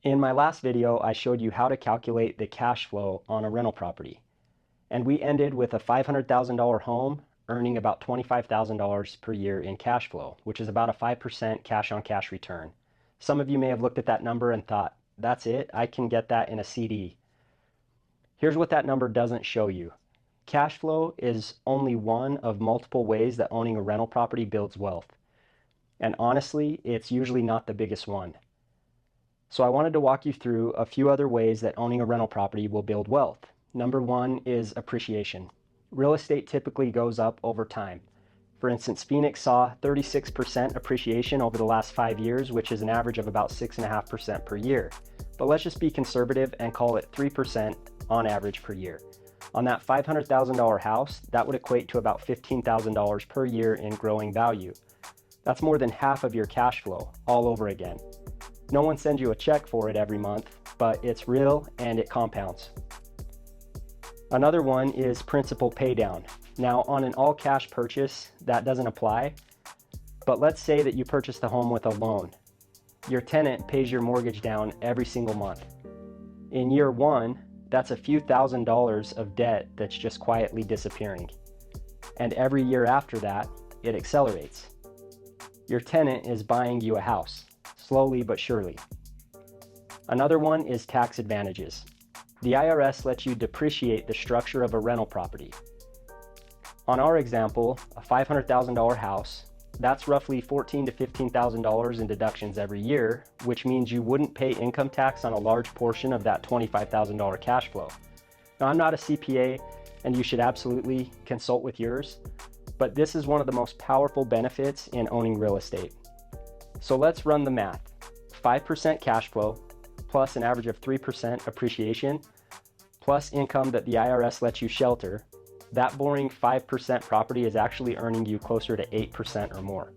In my last video, I showed you how to calculate the cash flow on a rental property. And we ended with a $500,000 home earning about $25,000 per year in cash flow, which is about a 5% cash on cash return. Some of you may have looked at that number and thought, that's it, I can get that in a CD. Here's what that number doesn't show you. Cash flow is only one of multiple ways that owning a rental property builds wealth. And honestly, it's usually not the biggest one. So I wanted to walk you through a few other ways that owning a rental property will build wealth. Number one is appreciation. Real estate typically goes up over time. For instance, Phoenix saw 36% appreciation over the last 5 years, which is an average of about 6.5% per year. But let's just be conservative and call it 3% on average per year. On that $500,000 house, that would equate to about $15,000 per year in growing value. That's more than half of your cash flow all over again. No one sends you a check for it every month, but it's real and it compounds. Another one is principal paydown. Now, on an all-cash purchase, that doesn't apply, but let's say that you purchase the home with a loan. Your tenant pays your mortgage down every single month. In year one, that's a few $1,000s of debt that's just quietly disappearing. And every year after that, it accelerates. Your tenant is buying you a house, slowly but surely. Another one is tax advantages. The IRS lets you depreciate the structure of a rental property. On our example, a $500,000 house, that's roughly $14,000 to $15,000 in deductions every year, which means you wouldn't pay income tax on a large portion of that $25,000 cash flow. Now, I'm not a CPA, and you should absolutely consult with yours, but this is one of the most powerful benefits in owning real estate. So let's run the math. 5% cash flow, plus an average of 3% appreciation, plus income that the IRS lets you shelter, that boring 5% property is actually earning you closer to 8% or more.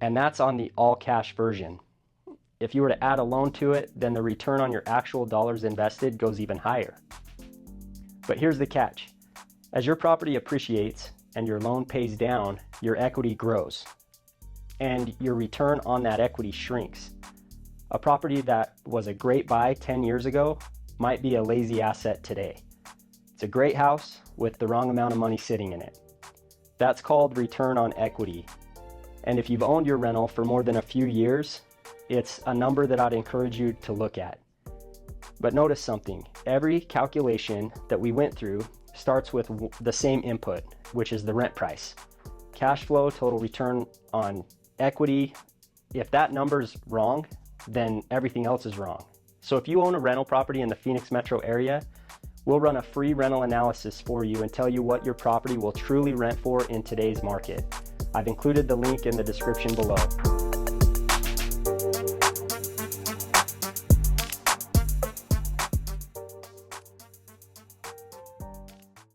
And that's on the all-cash version. If you were to add a loan to it, then the return on your actual dollars invested goes even higher. But here's the catch. As your property appreciates and your loan pays down, your equity grows. And your return on that equity shrinks. A property that was a great buy 10 years ago might be a lazy asset today. It's a great house with the wrong amount of money sitting in it. That's called return on equity. And if you've owned your rental for more than a few years, it's a number that I'd encourage you to look at. But notice something. Every calculation that we went through starts with the same input, which is the rent price. Cash flow, total return on equity. If that number's wrong, then everything else is wrong. So if you own a rental property in the Phoenix metro area, we'll run a free rental analysis for you and tell you what your property will truly rent for in today's market. I've included the link in the description below.